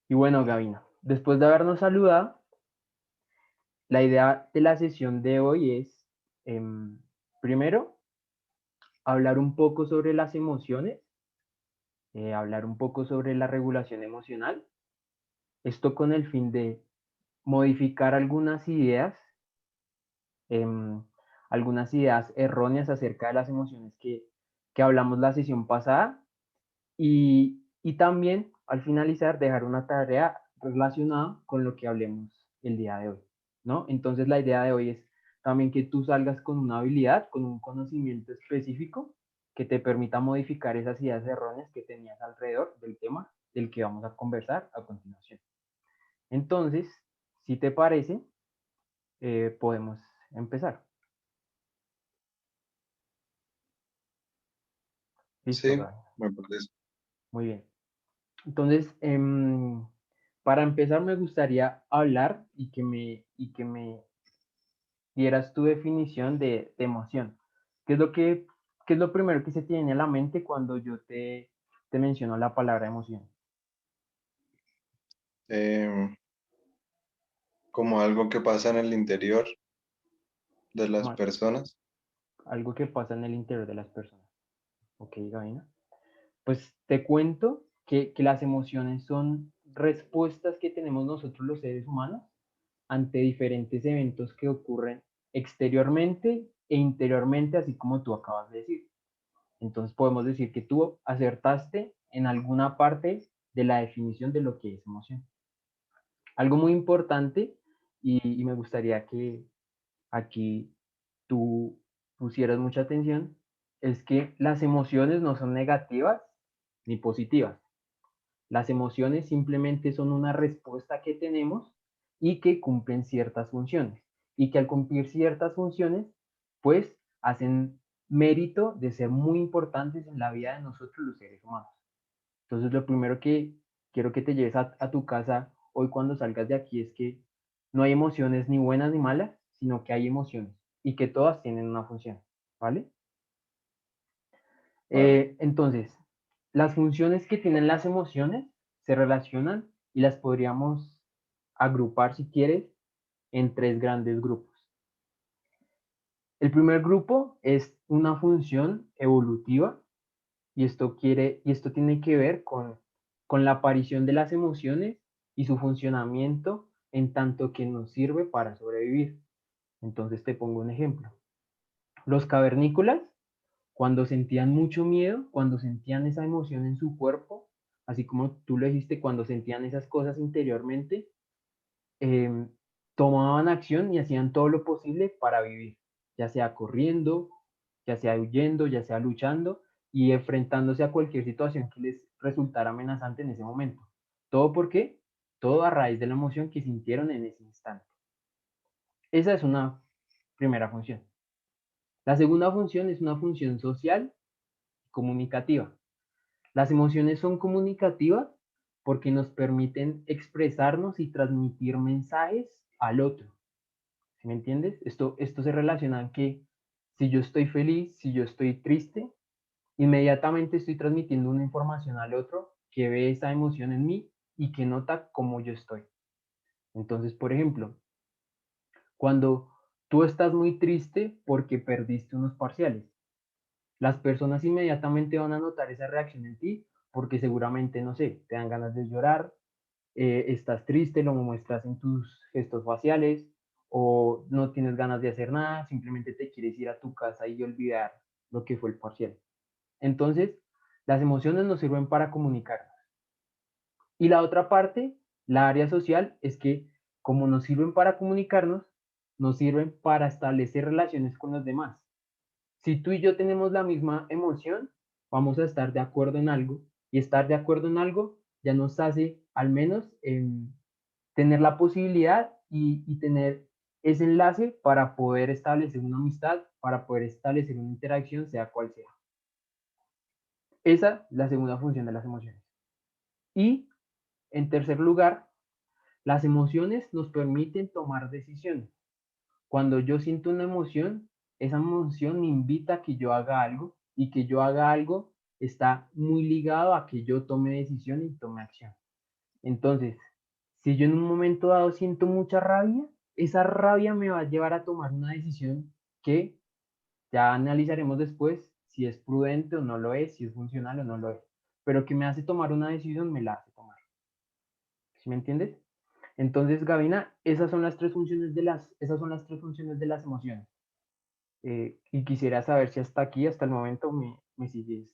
Y bueno, Gabina, después de habernos saludado, la idea de la sesión de hoy es, primero, hablar un poco sobre las emociones, hablar un poco sobre la regulación emocional, esto con el fin de modificar em, algunas ideas erróneas acerca de las emociones que hablamos la sesión pasada y también al finalizar dejar una tarea relacionada con lo que hablemos el día de hoy, ¿no? Entonces la idea de hoy es también que tú salgas con una habilidad, con un conocimiento específico que te permita modificar esas ideas erróneas que tenías alrededor del tema del que vamos a conversar a continuación. Entonces, si te parece, podemos empezar. Listo, Sí, Gaby. me parece. Muy bien. Entonces, para empezar, me gustaría hablar y que me dieras tu definición de emoción. ¿Qué es qué es lo primero que se te viene a la mente cuando yo te menciono la palabra emoción? Em, Como algo que pasa en el interior de las Como personas. algo que pasa en el interior de las personas. Ok, Gabina. Pues te cuento que las emociones son respuestas que tenemos nosotros los seres humanos ante diferentes eventos que ocurren exteriormente e interiormente, así como tú acabas de decir. Entonces podemos decir que tú acertaste en alguna parte de la definición de lo que es emoción. Algo muy importante y me gustaría que aquí tú pusieras mucha atención es que las emociones no son negativas ni positivas. Las emociones simplemente son una respuesta que tenemos y que cumplen ciertas funciones. Y que al cumplir ciertas funciones, pues hacen mérito de ser muy importantes en la vida de nosotros los seres humanos. Entonces, lo primero que quiero que te lleves a tu casa hoy cuando salgas de aquí es que no hay emociones ni buenas ni malas, sino que hay emociones y que todas tienen una función, ¿vale? Vale. Entonces, las funciones que tienen las emociones se relacionan y las podríamos agrupar, si quieres, en tres grandes grupos. El primer grupo es una función evolutiva y esto tiene que ver con la aparición de las emociones y su funcionamiento en tanto que nos sirve para sobrevivir. Entonces te pongo un ejemplo. Los cavernícolas, cuando sentían mucho miedo, cuando sentían esa emoción en su cuerpo, así como tú lo dijiste, cuando sentían esas cosas interiormente, eh, tomaban acción y hacían todo lo posible para vivir, ya sea corriendo, ya sea huyendo, ya sea luchando y enfrentándose a cualquier situación que les resultara amenazante en ese momento. ¿Todo por qué? Todo a raíz de la emoción que sintieron en ese instante. Esa es una primera función. La segunda función es una función social y comunicativa. Las emociones son comunicativas porque nos permiten expresarnos y transmitir mensajes al otro. ¿Sí me entiendes? Esto se relaciona en que si yo estoy feliz, si yo estoy triste, inmediatamente estoy transmitiendo una información al otro que ve esa emoción en mí y que nota cómo yo estoy. Entonces, por ejemplo, cuando tú estás muy triste porque perdiste unos parciales, las personas inmediatamente van a notar esa reacción en ti porque seguramente, no sé, te dan ganas de llorar, estás triste, lo muestras en tus gestos faciales o no tienes ganas de hacer nada, simplemente te quieres ir a tu casa y olvidar lo que fue el parcial. Entonces, las emociones nos sirven para comunicarnos. Y la otra parte, la área social, es que como nos sirven para comunicarnos, nos sirven para establecer relaciones con los demás. Si tú y yo tenemos la misma emoción, vamos a estar de acuerdo en algo y estar de acuerdo en algo ya nos hace al menos tener la posibilidad y tener ese enlace para poder establecer una amistad, para poder establecer una interacción, sea cual sea. Esa es la segunda función de las emociones. Y en tercer lugar, las emociones nos permiten tomar decisiones. Cuando yo siento una emoción, esa emoción me invita a que yo haga algo y que yo haga algo está muy ligado a que yo tome decisión y tome acción. Entonces, si yo en un momento dado siento mucha rabia, esa rabia me va a llevar a tomar una decisión que ya analizaremos después si es prudente o no lo es, si es funcional o no lo es. Pero que me hace tomar una decisión, me la hace tomar. ¿Sí me entiendes? Entonces, Gabina, esas son las tres funciones de las emociones. Y quisiera saber si hasta aquí, hasta el momento, me sigues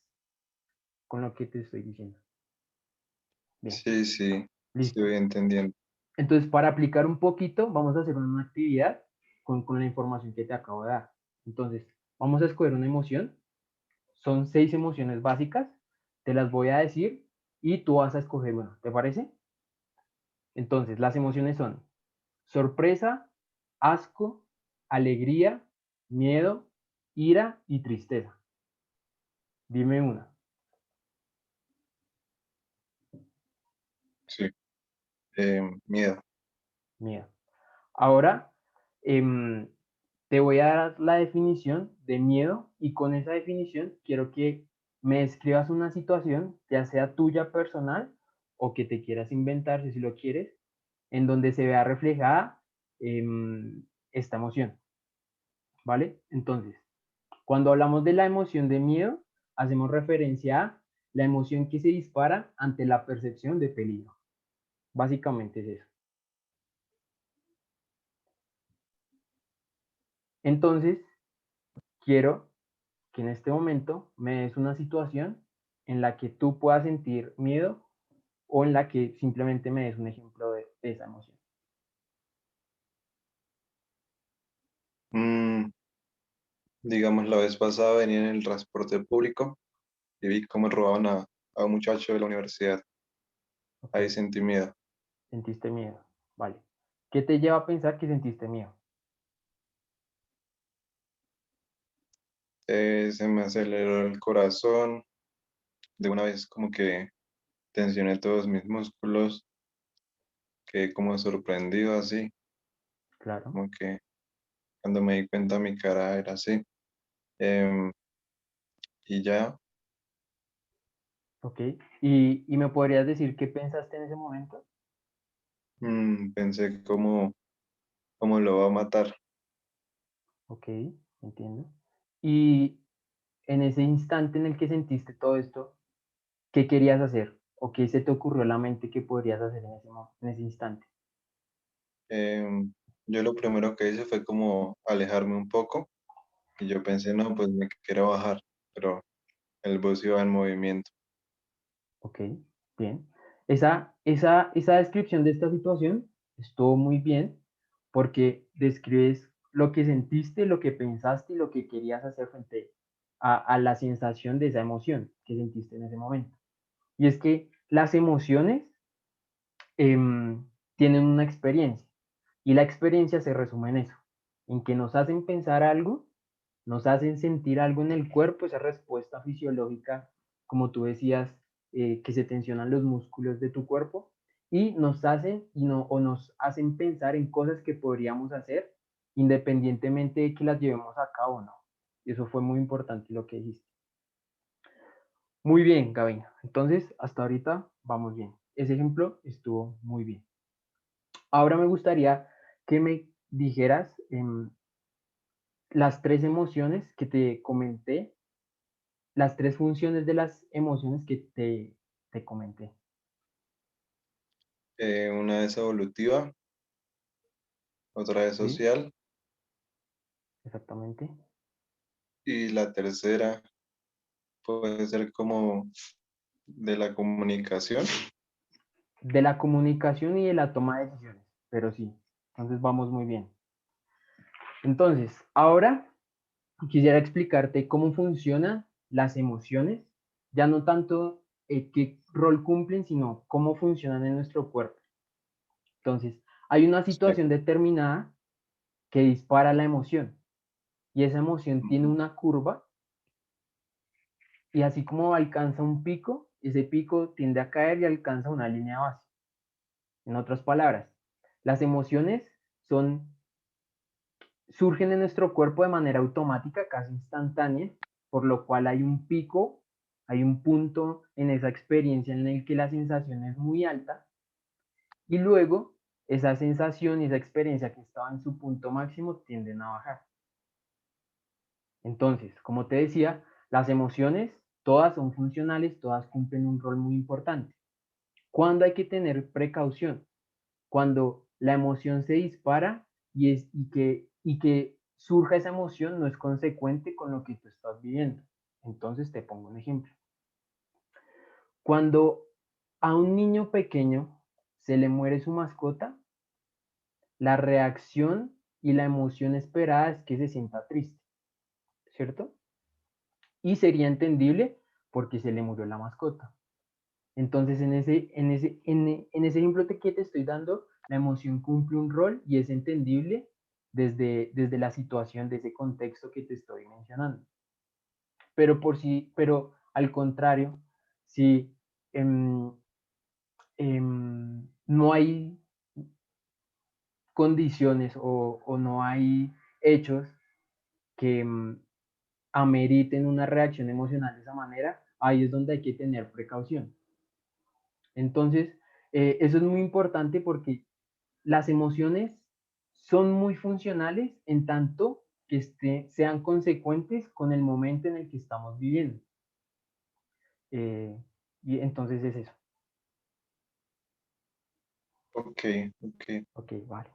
con lo que te estoy diciendo. Bien, Sí, sí, sí listo. voy entendiendo. Entonces, para aplicar un poquito, vamos a hacer una actividad con la información que te acabo de dar. Entonces, vamos a escoger una emoción. Son 6 emociones básicas. Te las voy a decir y tú vas a escoger una. ¿Te parece? Entonces, las emociones son sorpresa, asco, alegría, miedo, ira y tristeza. Dime una. Sí, miedo. Miedo. Ahora, em, te voy a dar la definición de miedo y con esa definición quiero que me describas una situación, ya sea tuya personal o que te quieras inventar si lo quieres, en donde se vea reflejada esta emoción, ¿vale? Entonces, cuando hablamos de la emoción de miedo, hacemos referencia a la emoción que se dispara ante la percepción de peligro. Básicamente es eso. Entonces, quiero que en este momento me des una situación en la que tú puedas sentir miedo o en la que simplemente me des un ejemplo de esa emoción. Mm, digamos, la vez pasada venía en el transporte público y vi cómo robaban a un muchacho de la universidad. Ok, Ahí sentí miedo. sentiste miedo. Vale. ¿Qué te lleva a pensar que sentiste miedo? Se me aceleró el corazón. De una vez como que tensioné todos mis músculos, quedé como sorprendido así, Claro. como que cuando me di cuenta mi cara era así. Em, y ya Ok. ¿Y me podrías decir qué pensaste en ese momento? pensé cómo lo va a matar. Ok, entiendo. Y en ese instante en el que sentiste todo esto, ¿qué querías hacer? ¿O qué se te ocurrió en la mente que podrías hacer en ese instante? Em, yo lo primero que hice fue como alejarme un poco y yo pensé, no, pues me quiero bajar, pero el bus iba en movimiento. Ok, bien. Esa descripción de esta situación estuvo muy bien porque describes lo que sentiste, lo que pensaste y lo que querías hacer frente a la sensación de esa emoción que sentiste en ese momento. Y es que las emociones tienen una experiencia y la experiencia se resume en eso, en que nos hacen pensar algo, nos hacen sentir algo en el cuerpo, esa respuesta fisiológica, como tú decías, que se tensionan los músculos de tu cuerpo y nos hacen o nos hacen pensar en cosas que podríamos hacer independientemente de que las llevemos a cabo o no. Y eso fue muy importante lo que dijiste. Muy bien, Gabina. Entonces, hasta ahorita vamos bien. Ese ejemplo estuvo muy bien. Ahora me gustaría que me dijeras las tres emociones que te comenté, las tres funciones de las emociones que te comenté. Una es evolutiva, otra es ¿Sí? social Exactamente. y la tercera puede ser como de la comunicación. De la comunicación y de la toma de decisiones, pero sí. Entonces vamos muy bien. Entonces, ahora quisiera explicarte cómo funcionan las emociones, ya no tanto qué rol cumplen, sino cómo funcionan en nuestro cuerpo. Entonces, hay una Sí. situación determinada que dispara la emoción y esa emoción tiene Ujú. una curva y así como alcanza un pico, ese pico tiende a caer y alcanza una línea base. En otras palabras, las emociones son, surgen en nuestro cuerpo de manera automática, casi instantánea, por lo cual hay un pico, hay un punto en esa experiencia en el que la sensación es muy alta y luego esa sensación y esa experiencia que estaba en su punto máximo tienden a bajar. Entonces, como te decía, las emociones todas son funcionales, todas cumplen un rol muy importante. ¿Cuándo hay que tener precaución? Cuando la emoción se dispara y que surja esa emoción no es consecuente con lo que tú estás viviendo. Entonces te pongo un ejemplo. Cuando a un niño pequeño se le muere su mascota, la reacción y la emoción esperada es que se sienta triste, ¿cierto? Y sería entendible porque se le murió la mascota. Entonces, en ese ejemplo que te estoy dando, la emoción cumple un rol y es entendible desde la situación de ese contexto que te estoy mencionando. Pero al contrario, si em, no hay condiciones o no hay hechos que ameriten una reacción emocional de esa manera, ahí es donde hay que tener precaución. Entonces, eso es muy importante porque las emociones son muy funcionales en tanto que sean consecuentes con el momento en el que estamos viviendo. Eh, y entonces es eso. Ok, ok, Ok, vale.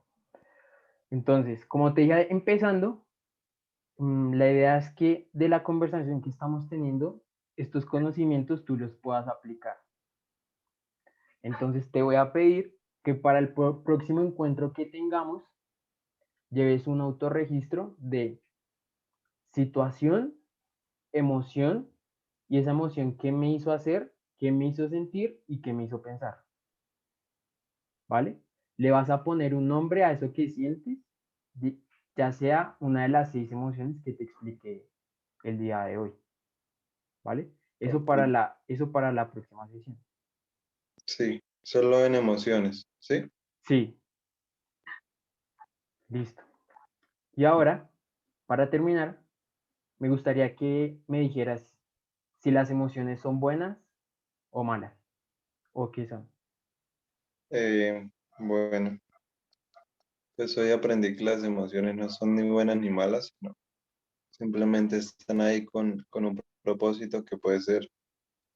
Entonces, como te dije empezando, la idea es que de la conversación que estamos teniendo, estos conocimientos tú los puedas aplicar. Entonces, te voy a pedir que para el próximo encuentro que tengamos, lleves un autorregistro de situación, emoción y esa emoción qué me hizo hacer, qué me hizo sentir y qué me hizo pensar. ¿Vale? Le vas a poner un nombre a eso que sientes, ya sea una de las 6 emociones que te expliqué el día de hoy. ¿Vale? ok. Eso para la próxima sesión. Sí, solo en emociones, ¿sí? Sí, listo. Y ahora, para terminar, me gustaría que me dijeras si las emociones son buenas o malas, o qué son. Bueno, pues hoy aprendí que las emociones no son ni buenas ni malas, sino simplemente están ahí con un propósito que puede ser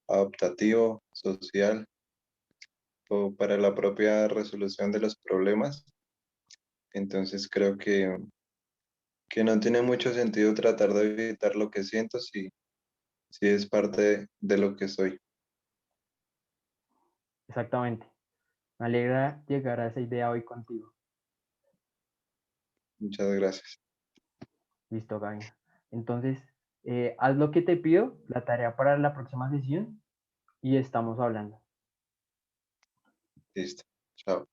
adaptativo, social o para la propia resolución de los problemas. Entonces creo que no tiene mucho sentido tratar de evitar lo que siento si es parte de lo que soy. Exactamente. Me alegra llegar a esa idea hoy contigo. Muchas gracias. Listo, Gaby. Entonces, haz lo que te pido, la tarea para la próxima sesión y estamos hablando. Listo. Chao.